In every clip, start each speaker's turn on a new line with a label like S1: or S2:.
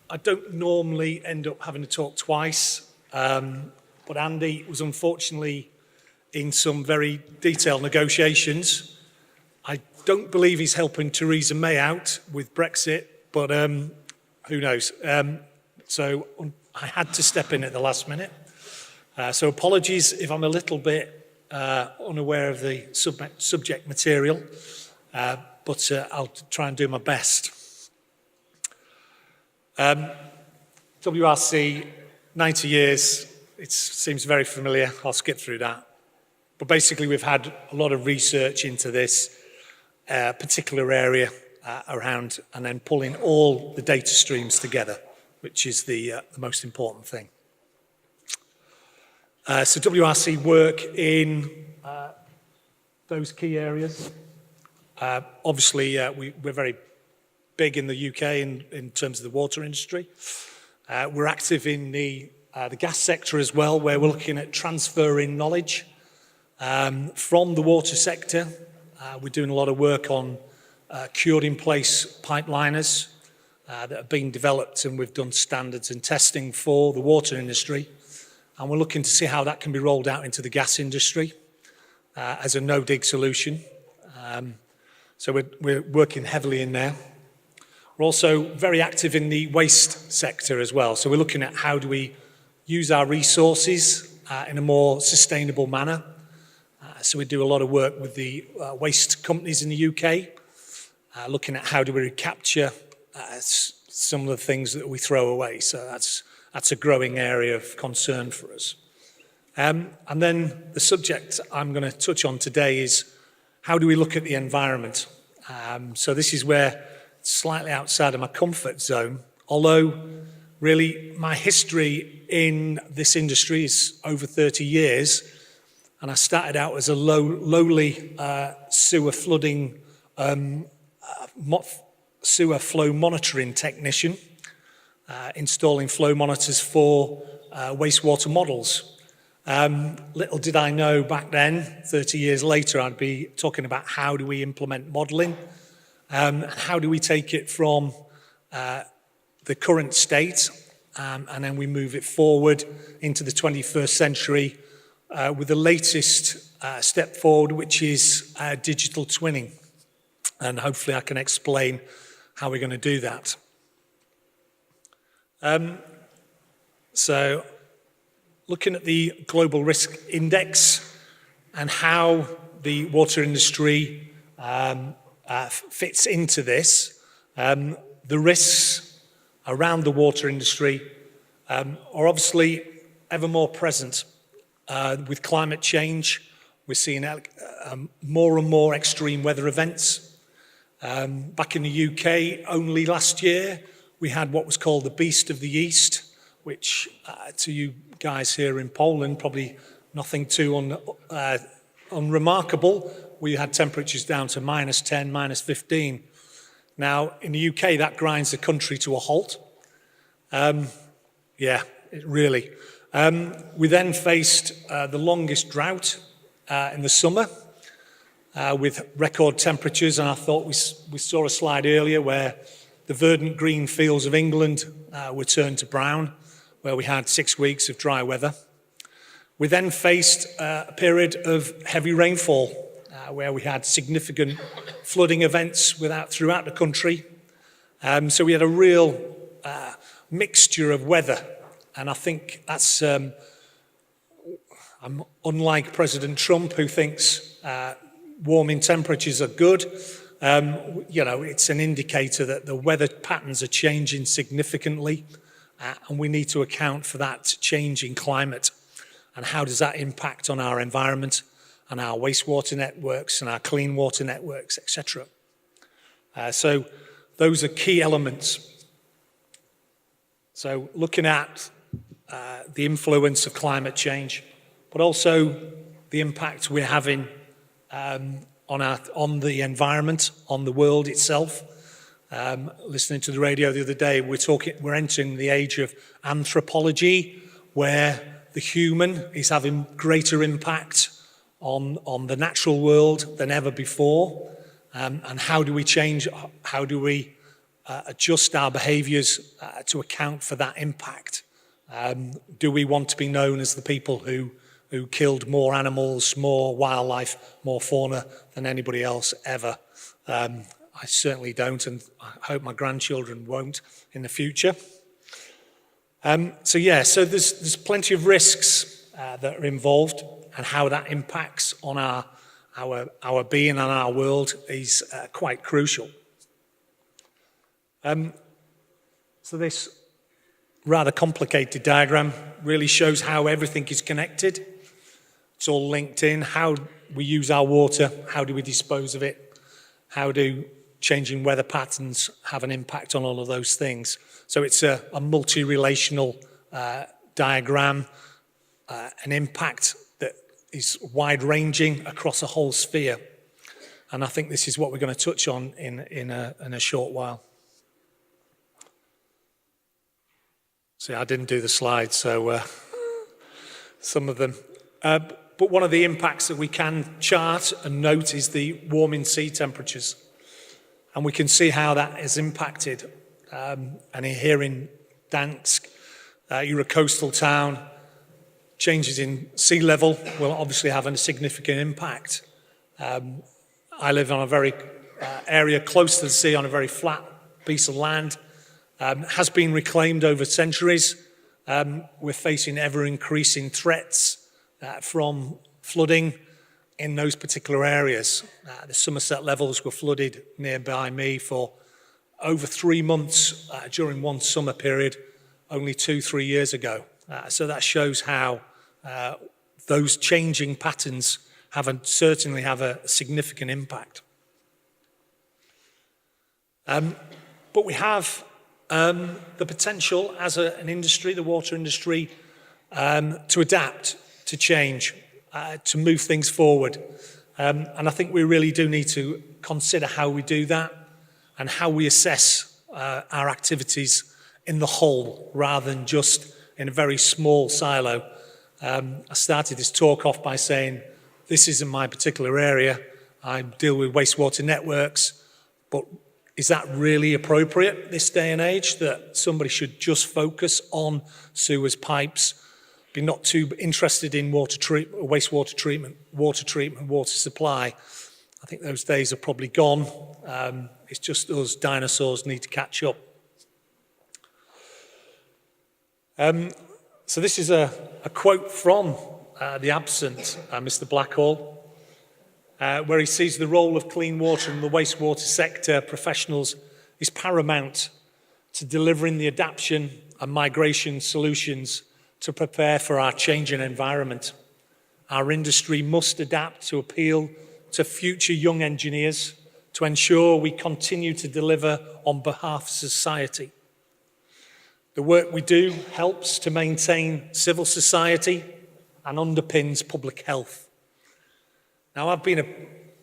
S1: I don't normally end up having to talk twice, but Andy was unfortunately in some very detailed negotiations. I don't believe he's helping Theresa May out with Brexit, but who knows? So I had to step in at the last minute. So apologies if I'm a little bit unaware of the subject material, but I'll try and do my best. WRC, 90 years, it seems very familiar. I'll skip through that. But basically, we've had a lot of research into this particular area around, and then pulling all the data streams together, which is the most important thing. So WRC work in those key areas. Obviously, we're very big in the UK in terms of the water industry. We're active in the gas sector as well, where we're looking at transferring knowledge from the water sector. We're doing a lot of work on cured-in-place pipeliners that have been developed, and we've done standards and testing for the water industry. And we're looking to see how that can be rolled out into the gas industry as a no-dig solution. So we're working heavily in there. We're also very active in the waste sector as well. So we're looking at how do we use our resources in a more sustainable manner. So we do a lot of work with the waste companies in the UK, looking at how do we recapture some of the things that we throw away. So that's a growing area of concern for us. And then the subject I'm going to touch on today is how do we look at the environment? So this is where it's slightly outside of my comfort zone, although really my history in this industry is over 30 years, and I started out as a lowly sewer flooding, sewer flow monitoring technician, installing flow monitors for wastewater models. Little did I know back then, 30 years later, I'd be talking about how do we implement modelling, how do we take it from the current state, and then we move it forward into the 21st century with the latest step forward, which is digital twinning. And hopefully I can explain how we're going to do that. So looking at the Global Risk Index and how the water industry fits into this, the risks around the water industry are obviously ever more present. With climate change, we're seeing more and more extreme weather events. Back in the UK, only last year, we had what was called the Beast of the East, which to you guys here in Poland, probably nothing too unremarkable. We had temperatures down to -10, -15. Now, in the UK, that grinds the country to a halt. Yeah, it really. We then faced the longest drought in the summer with record temperatures, and I thought we saw a slide earlier where the verdant green fields of England were turned to brown, where we had 6 weeks of dry weather. We then faced a period of heavy rainfall, where we had significant flooding events throughout the country. So we had a real mixture of weather, and I think that's, I'm unlike President Trump, who thinks warming temperatures are good. You know, it's an indicator that the weather patterns are changing significantly, and we need to account for that change in climate. And how does that impact on our environment and our wastewater networks and our clean water networks, etc. So those are key elements. So looking at the influence of climate change, but also the impact we're having on the environment, on the world itself. Listening to the radio the other day, we're entering the age of anthropology, where the human is having greater impact on the natural world than ever before. And how do we change, how do we adjust our behaviours to account for that impact? Do we want to be known as the people who killed more animals, more wildlife, more fauna than anybody else ever? I certainly don't, and I hope my grandchildren won't in the future. So there's plenty of risks that are involved, and how that impacts on our being and our world is quite crucial. So this rather complicated diagram really shows how everything is connected. It's all linked in. How we use our water, how do we dispose of it, how do changing weather patterns have an impact on all of those things. So it's a multi-relational diagram, an impact that is wide-ranging across a whole sphere. And I think this is what we're going to touch on in a short while. See, I didn't do the slides, so some of them. But one of the impacts that we can chart and note is the warming sea temperatures. And we can see how that has impacted. And here in Dansk, you're a coastal town, changes in sea level will obviously have a significant impact. I live on a very area close to the sea on a very flat piece of land. Has been reclaimed over centuries. We're facing ever-increasing threats from flooding in those particular areas. The Somerset levels were flooded nearby me for over 3 months during one summer period, only 2-3 years ago. So that shows how those changing patterns certainly have a significant impact. But we have the potential as an industry, the water industry, to adapt, to change, to move things forward. And I think we really do need to consider how we do that and how we assess our activities in the whole rather than just in a very small silo. I started this talk off by saying, this isn't my particular area. I deal with wastewater networks, but is that really appropriate this day and age, that somebody should just focus on sewers, pipes, be not too interested in wastewater treatment, water supply? I think those days are probably gone. It's just us dinosaurs need to catch up. So this is a quote from the absent Mr. Blackhall, where he sees the role of clean water in the wastewater sector professionals is paramount to delivering the adaptation and migration solutions to prepare for our changing environment. Our industry must adapt to appeal to future young engineers to ensure we continue to deliver on behalf of society. The work we do helps to maintain civil society and underpins public health. Now, I've been a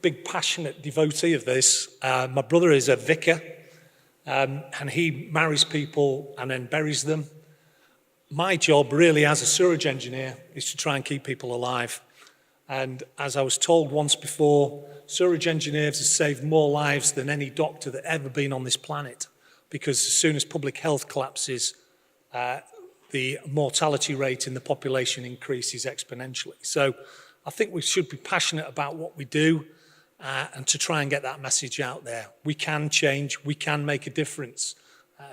S1: big, passionate devotee of this. My brother is a vicar, and he marries people and then buries them. My job, really, as a sewerage engineer, is to try and keep people alive. And as I was told once before, sewerage engineers have saved more lives than any doctor that ever been on this planet, because as soon as public health collapses, the mortality rate in the population increases exponentially. So I think we should be passionate about what we do and to try and get that message out there. We can change, we can make a difference.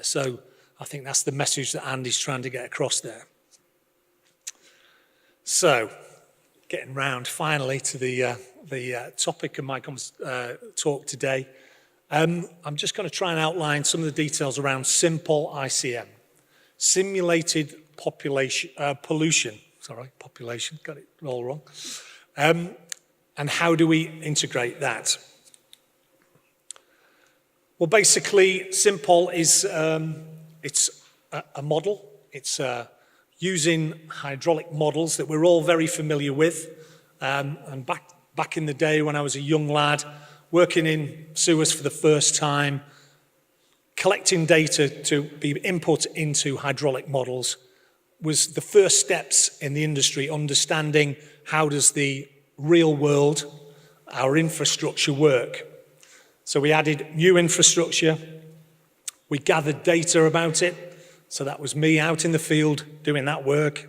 S1: So I think that's the message that Andy's trying to get across there. So, getting round finally to the topic of my talk today. I'm just going to try and outline some of the details around SIMPOL ICM. Simulated pollution, got it all wrong. And how do we integrate that? Well, basically, SIMPOL is it's a model. It's using hydraulic models that we're all very familiar with. And back in the day when I was a young lad, working in sewers for the first time, collecting data to be input into hydraulic models was the first steps in the industry, understanding how does the real world, our infrastructure work. So we added new infrastructure, We gathered data about it. So that was me out in the field doing that work.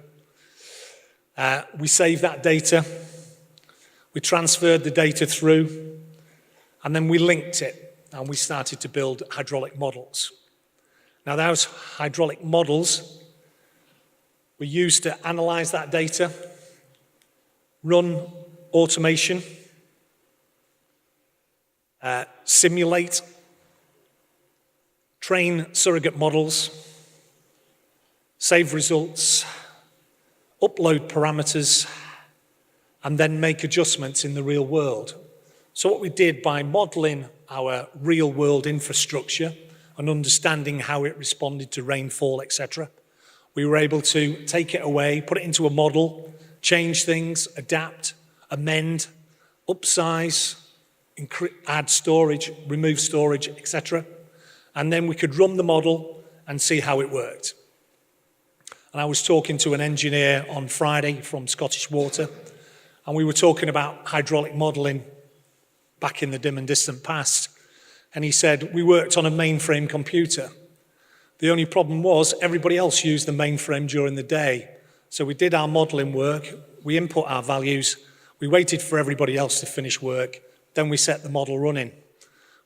S1: We saved that data. We transferred the data through. And then we linked it. And we started to build hydraulic models. Now those hydraulic models were used to analyze that data, run automation, simulate, train surrogate models, save results, upload parameters, and then make adjustments in the real world. So what we did by modeling our real world infrastructure and understanding how it responded to rainfall, etc., we were able to take it away, put it into a model, change things, adapt, amend, upsize, add storage, remove storage, etc. And then we could run the model and see how it worked. And I was talking to an engineer on Friday from Scottish Water, and we were talking about hydraulic modeling back in the dim and distant past. And he said, we worked on a mainframe computer. The only problem was everybody else used the mainframe during the day. So we did our modeling work, we input our values, we waited for everybody else to finish work, then we set the model running.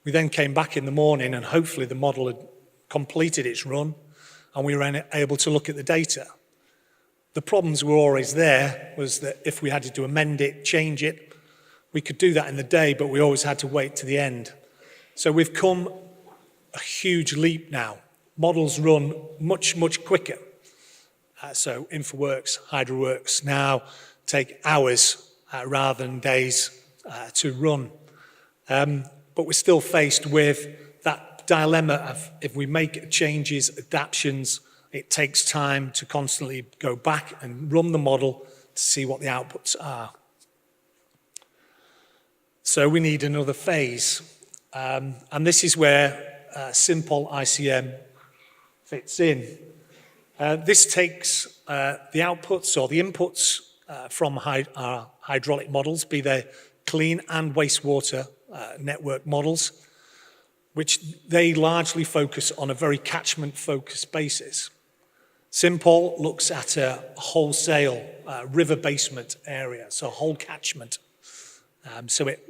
S1: We then came back in the morning and hopefully the model had completed its run and we were able to look at the data. The problems were always there, was that if we had to amend it, change it, we could do that in the day, but we always had to wait to the end. So we've come a huge leap now. Models run much, much quicker. So InfoWorks, HydroWorks now take hours rather than days to run. But we're still faced with that dilemma of if we make changes, adaptations, it takes time to constantly go back and run the model to see what the outputs are. So we need another phase. And this is where SIMPOL ICM fits in. This takes the outputs or the inputs from our hydraulic models, be they clean and wastewater network models, which they largely focus on a very catchment-focused basis. SIMPOL looks at a wholesale river basement area, so a whole catchment. So it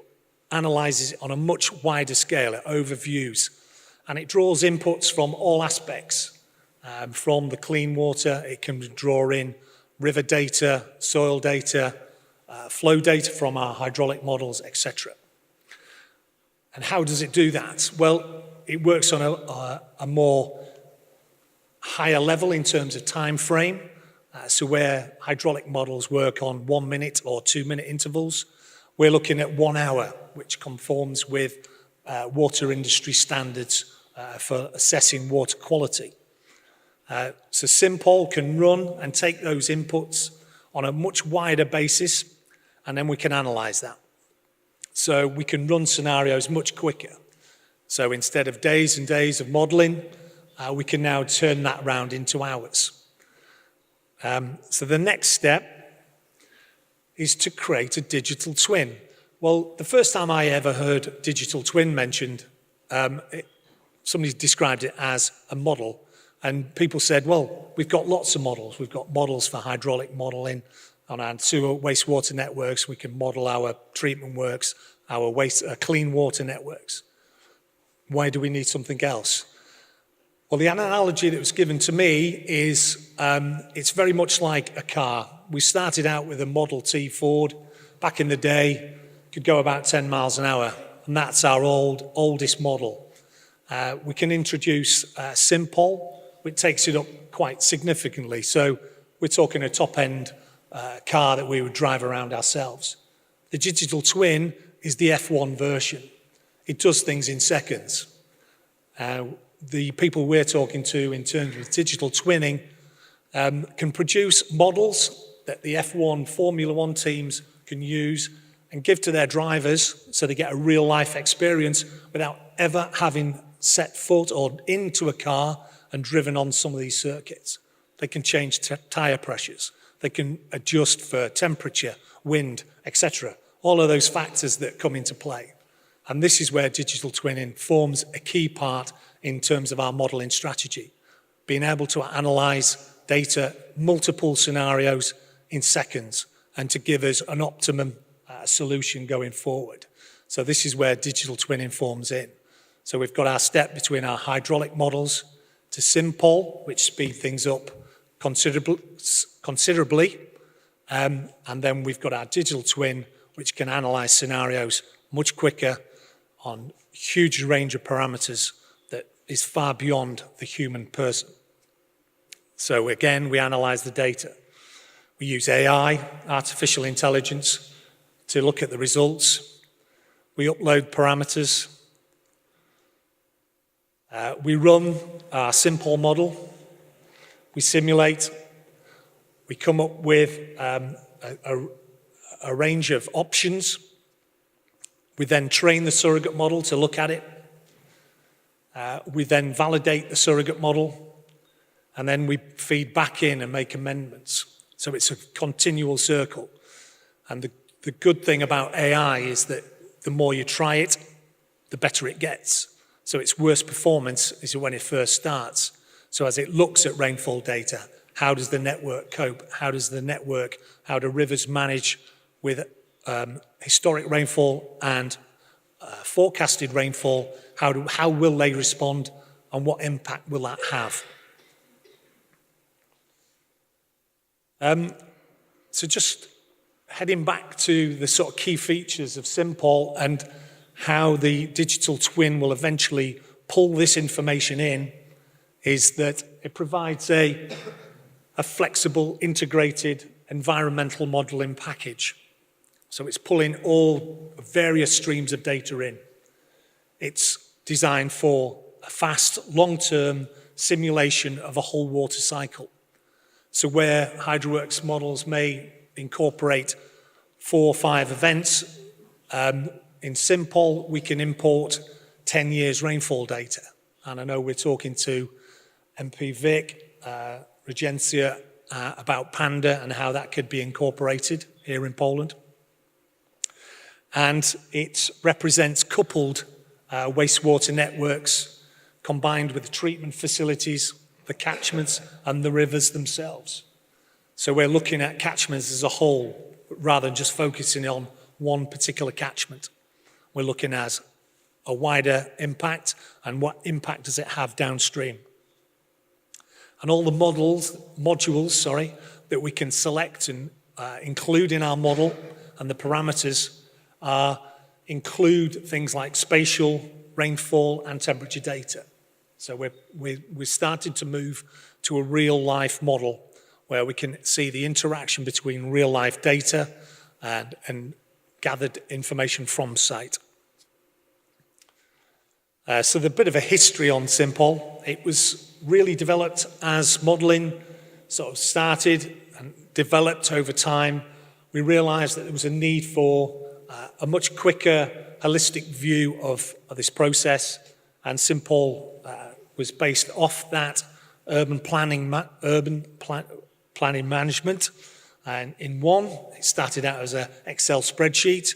S1: analyzes it on a much wider scale, it overviews, and it draws inputs from all aspects. From the clean water, it can draw in river data, soil data, flow data from our hydraulic models, etc. And how does it do that? Well, it works on a more higher level in terms of time frame. So where hydraulic models work on 1 minute or 2 minute intervals, we're looking at 1 hour, which conforms with water industry standards for assessing water quality. So SIMPOL can run and take those inputs on a much wider basis, and then we can analyze that. So we can run scenarios much quicker. So instead of days and days of modeling, we can now turn that around into hours. So the next step is to create a digital twin. Well, the first time I ever heard digital twin mentioned, somebody described it as a model. And people said, well, we've got lots of models. We've got models for hydraulic modeling on our sewer wastewater networks. We can model our treatment works, our clean water networks. Why do we need something else? Well, the analogy that was given to me is it's very much like a car. We started out with a Model T Ford. Back in the day, could go about 10 miles an hour. And that's our oldest model. We can introduce SIMPOL, which takes it up quite significantly. So we're talking a top-end car that we would drive around ourselves. The digital twin is the F1 version. It does things in seconds. The people we're talking to in terms of digital twinning can produce models that the F1 Formula One teams can use and give to their drivers so they get a real-life experience without ever having set foot or into a car and driven on some of these circuits. They can change tyre pressures. They can adjust for temperature, wind, etc. All of those factors that come into play. And this is where digital twinning forms a key part in terms of our modelling strategy, being able to analyse data, multiple scenarios in seconds, and to give us an optimum solution going forward. So this is where digital twinning forms in. So we've got our step between our hydraulic models to SIMPOL, which speed things up considerably. And then we've got our digital twin, which can analyse scenarios much quicker on a huge range of parameters that is far beyond the human person. So again, we analyse the data. We use AI, artificial intelligence, to look at the results. We upload parameters. We run our SIMPOL model. We simulate. We come up with a range of options. We then train the surrogate model to look at it. We then validate the surrogate model, and then we feed back in and make amendments. So it's a continual circle. And the good thing about AI is that the more you try it, the better it gets. So its worst performance is when it first starts. So as it looks at rainfall data, how does the network cope? How do rivers manage with historic rainfall and forecasted rainfall? How will they respond, and what impact will that have? So just heading back to the sort of key features of SIMPOL and how the digital twin will eventually pull this information in, is that it provides a flexible, integrated environmental modelling package. So it's pulling all various streams of data in. It's designed for a fast, long-term simulation of a whole water cycle. So where HydroWorks models may incorporate 4 or 5 events, in SIMPOL we can import 10 years rainfall data. And I know we're talking to MP Vic, Regencia, about Panda and how that could be incorporated here in Poland. And it represents coupled wastewater networks combined with the treatment facilities, the catchments and the rivers themselves. So we're looking at catchments as a whole rather than just focusing on one particular catchment. We're looking at a wider impact and what impact does it have downstream. And all the modules that we can select and include in our model, and the parameters include things like spatial, rainfall and temperature data. So we're starting to move to a real life model where we can see the interaction between real life data and gathered information from site. So the bit of a history on SIMPOL, it was really developed as modelling sort of started and developed over time. We realised that there was a need for a much quicker, holistic view of this process, and SIMPOL was based off that urban planning management. And in one, it started out as an Excel spreadsheet.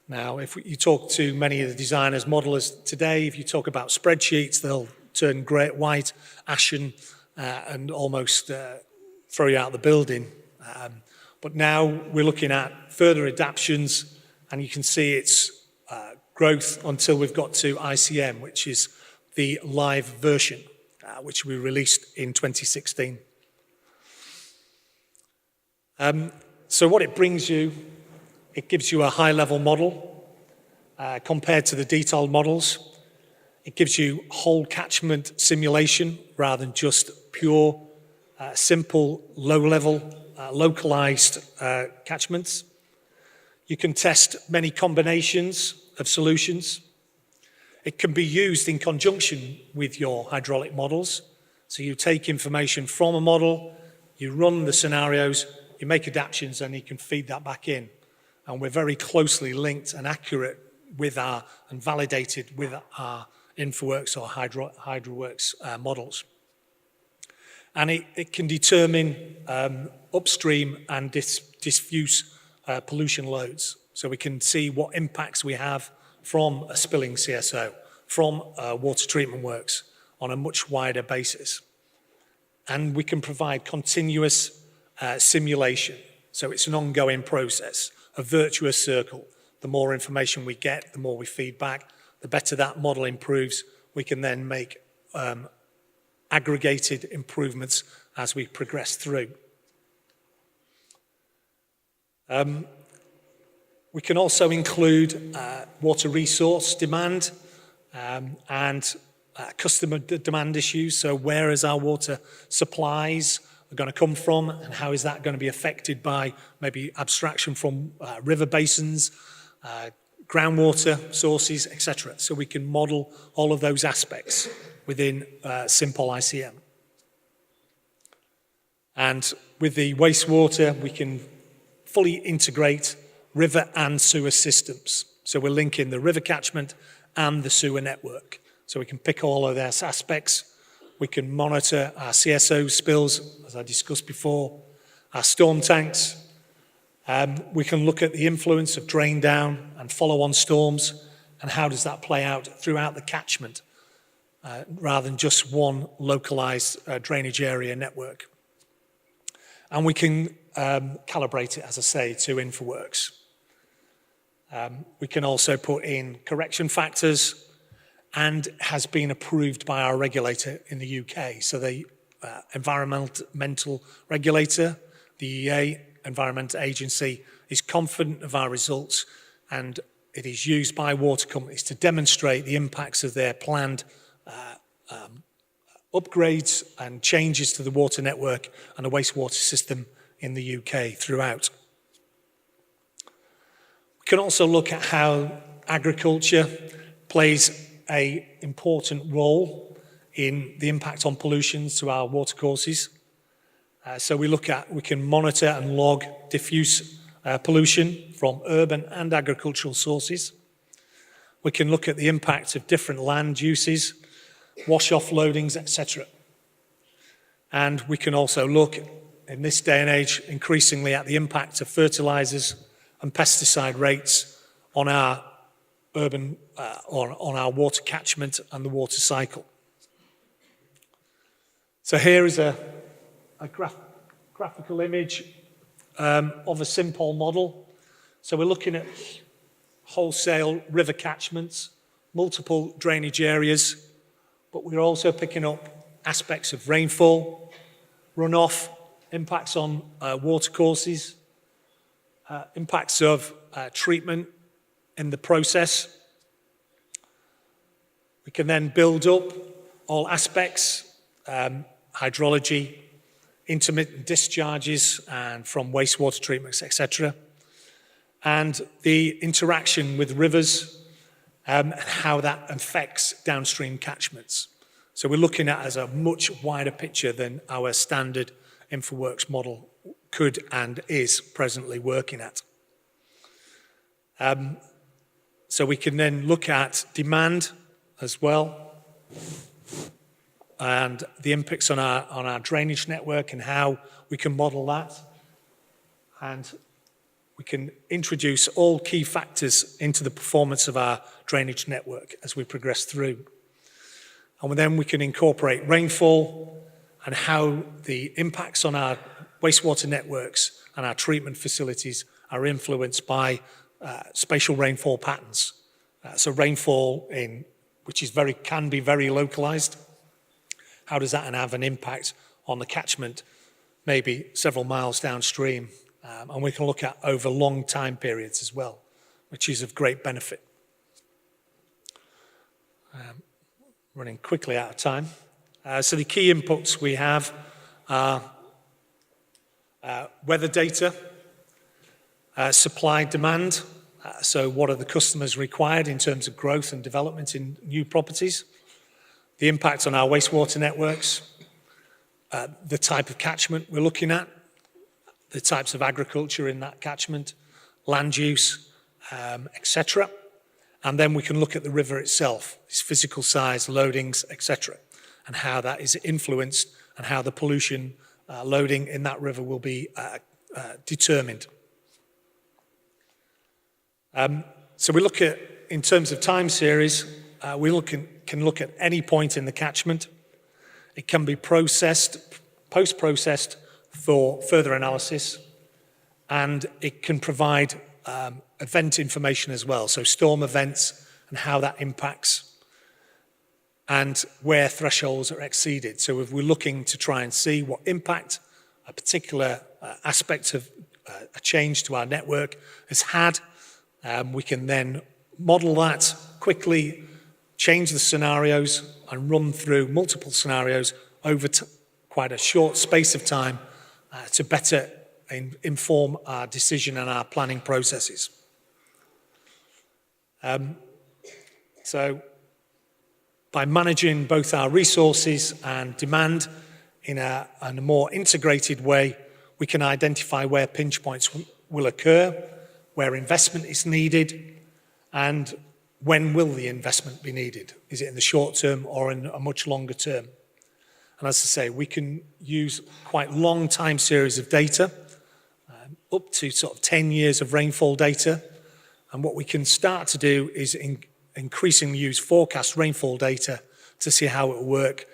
S1: Now, if you talk to many of the designers, modelers today, if you talk about spreadsheets, they'll turn grey, white, ashen, and almost throw you out the building. But now we're looking at further adaptations, and you can see its growth until we've got to ICM, which is the live version, which we released in 2016. So what it brings you, it gives you a high-level model compared to the detailed models. It gives you whole catchment simulation rather than just pure, simple, low-level, localized catchments. You can test many combinations of solutions. It can be used in conjunction with your hydraulic models. So you take information from a model, you run the scenarios, you make adaptations, and you can feed that back in. And we're very closely linked and accurate with and validated with our InfoWorks or HydroWorks models. And it can determine upstream and diffuse pollution loads. So we can see what impacts we have from a spilling CSO, from water treatment works. on a much wider basis. And we can provide continuous simulation. So it's an ongoing process, a virtuous circle. The more information we get, the more we feed back, the better that model improves. We can then make aggregated improvements as we progress through. We can also include water resource demand and customer demand issues. So where is our water supplies are going to come from, and how is that going to be affected by maybe abstraction from river basins, groundwater sources, etc. So we can model all of those aspects within SIMPOL ICM. And with the wastewater, we can fully integrate river and sewer systems. So we're linking the river catchment and the sewer network. So we can pick all of those aspects. We can monitor our CSO spills, as I discussed before, our storm tanks. We can look at the influence of drain down and follow-on storms, and how does that play out throughout the catchment, rather than just one localized drainage area network. And we can calibrate it, as I say, to InfoWorks. We can also put in correction factors, and has been approved by our regulator in the UK. So the environmental regulator, the EA, Environment Agency, is confident of our results, and it is used by water companies to demonstrate the impacts of their planned upgrades and changes to the water network and the wastewater system in the UK throughout. We can also look at how agriculture plays an important role in the impact on pollutions to our water courses. So we can monitor and log diffuse pollution from urban and agricultural sources. We can look at the impact of different land uses, wash-off loadings, etc. And we can also look, in this day and age, increasingly at the impact of fertilizers and pesticide rates on our urban, on our water catchment and the water cycle. So here is a graphical image of a SIMPOL model. So we're looking at wholesale river catchments, multiple drainage areas, but we're also picking up aspects of rainfall, runoff, impacts on water courses, impacts of treatment in the process. We can then build up all aspects, hydrology, intermittent discharges and from wastewater treatments, etc. And the interaction with rivers and how that affects downstream catchments. So we're looking at as a much wider picture than our standard InfoWorks model could and is presently working at. So we can then look at demand as well, and the impacts on our drainage network and how we can model that. And we can introduce all key factors into the performance of our drainage network as we progress through. And then we can incorporate rainfall and how the impacts on our wastewater networks and our treatment facilities are influenced by spatial rainfall patterns. So rainfall which is can be very localized. How does that have an impact on the catchment, maybe several miles downstream? And we can look at over long time periods as well, which is of great benefit. Running quickly out of time. So the key inputs we have are weather data, supply demand, so what are the customers required in terms of growth and development in new properties, the impact on our wastewater networks, the type of catchment we're looking at, the types of agriculture in that catchment, land use, etc. And then we can look at the river itself, its physical size, loadings, etc., and how that is influenced and how the pollution loading in that river will be determined. So we look at, in terms of time series, we look at can look at any point in the catchment. It can be processed, post-processed for further analysis, and it can provide event information as well, so storm events and how that impacts and where thresholds are exceeded. So if we're looking to try and see what impact a particular aspect of a change to our network has had, we can then model that quickly, change the scenarios and run through multiple scenarios over quite a short space of time to better inform our decision and our planning processes. So by managing both our resources and demand in a more integrated way, we can identify where pinch points will occur, where investment is needed, and when will the investment be needed? Is it in the short term or in a much longer term? And as I say, we can use quite long time series of data, up to sort of 10 years of rainfall data. And what we can start to do is increasingly use forecast rainfall data to see how it will work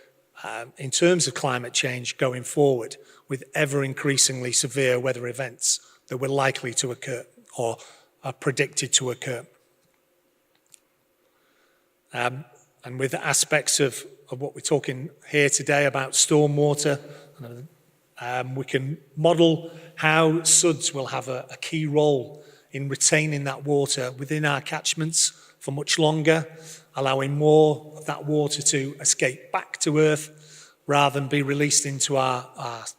S1: in terms of climate change going forward with ever increasingly severe weather events that were likely to occur or are predicted to occur. And with aspects of what we're talking here today about stormwater, we can model how SUDS will have a key role in retaining that water within our catchments for much longer, allowing more of that water to escape back to Earth rather than be released into our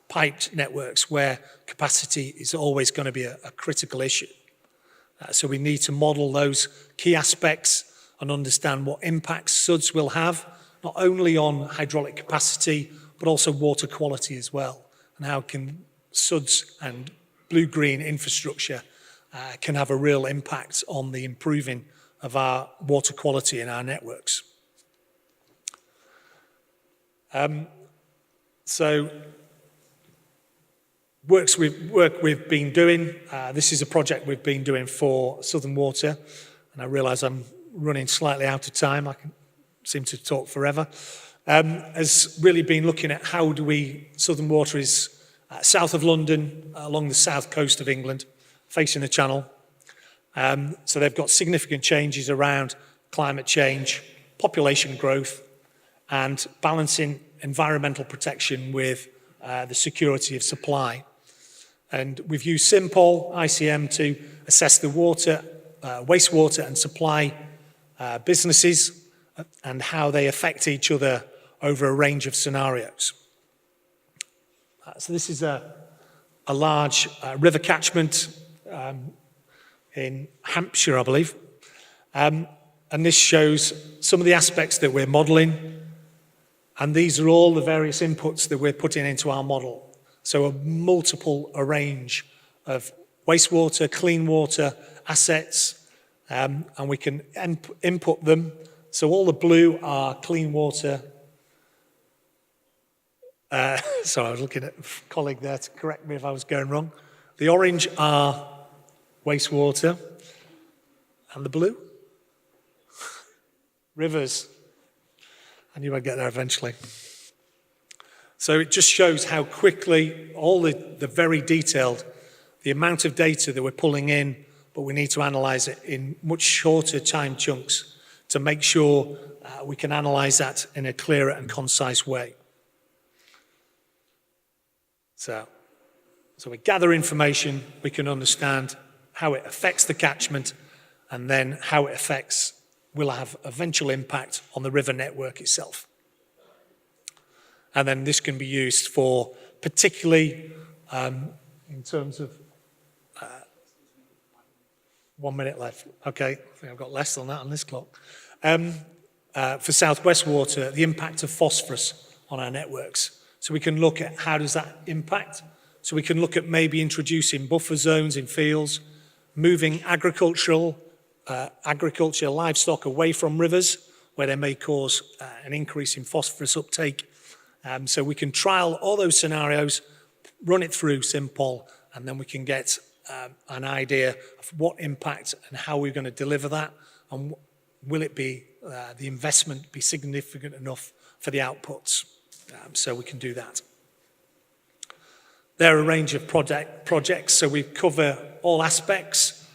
S1: piped networks where capacity is always going to be a critical issue. So we need to model those key aspects and understand what impacts SUDS will have, not only on hydraulic capacity, but also water quality as well, and how can SUDS and blue-green infrastructure can have a real impact on the improving of our water quality in our networks. So work we've been doing, this is a project we've been doing for Southern Water, and I realise I'm running slightly out of time. I can seem to talk forever. Has really been looking at how do we, Southern Water is south of London, along the south coast of England, facing the Channel. So they've got significant changes around climate change, population growth, and balancing environmental protection with the security of supply. And we've used SIMPOL, ICM, to assess the water, wastewater and supply businesses and how they affect each other over a range of scenarios. So this is a large river catchment in Hampshire, I believe. And this shows some of the aspects that we're modelling. And these are all the various inputs that we're putting into our model. So a range of wastewater, clean water assets, and we can input them. So all the blue are clean water. Sorry, I was looking at a colleague there to correct me if I was going wrong. The orange are wastewater, and the blue? Rivers. I knew I'd get there eventually. So it just shows how quickly all the very detailed, the amount of data that we're pulling in, but we need to analyse it in much shorter time chunks to make sure we can analyse that in a clearer and concise way. So we gather information, we can understand how it affects the catchment, and then how it will have eventual impact on the river network itself. And then this can be used for particularly in terms of 1 minute left. Okay, I think I've got less than that on this clock. For Southwest Water, the impact of phosphorus on our networks. So we can look at how does that impact. So we can look at maybe introducing buffer zones in fields, moving agriculture, livestock away from rivers where they may cause an increase in phosphorus uptake. So we can trial all those scenarios, run it through SIMPOL, and then we can get an idea of what impact and how we're going to deliver that, and will it be the investment be significant enough for the outputs. So we can do that. There are a range of projects, so we cover all aspects.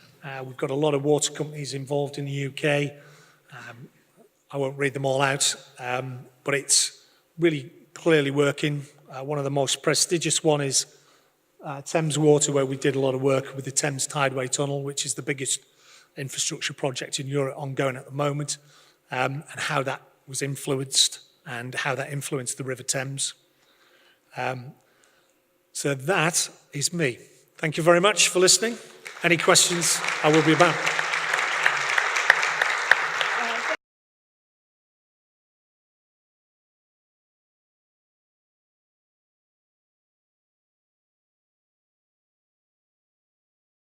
S1: We've got a lot of water companies involved in the UK. I won't read them all out, but it's really clearly working. One of the most prestigious one is Thames Water, where we did a lot of work with the Thames Tideway Tunnel, which is the biggest infrastructure project in Europe ongoing at the moment, and how that was influenced and how that influenced the River Thames. So that is me. Thank you very much for listening. Any questions? I will be back.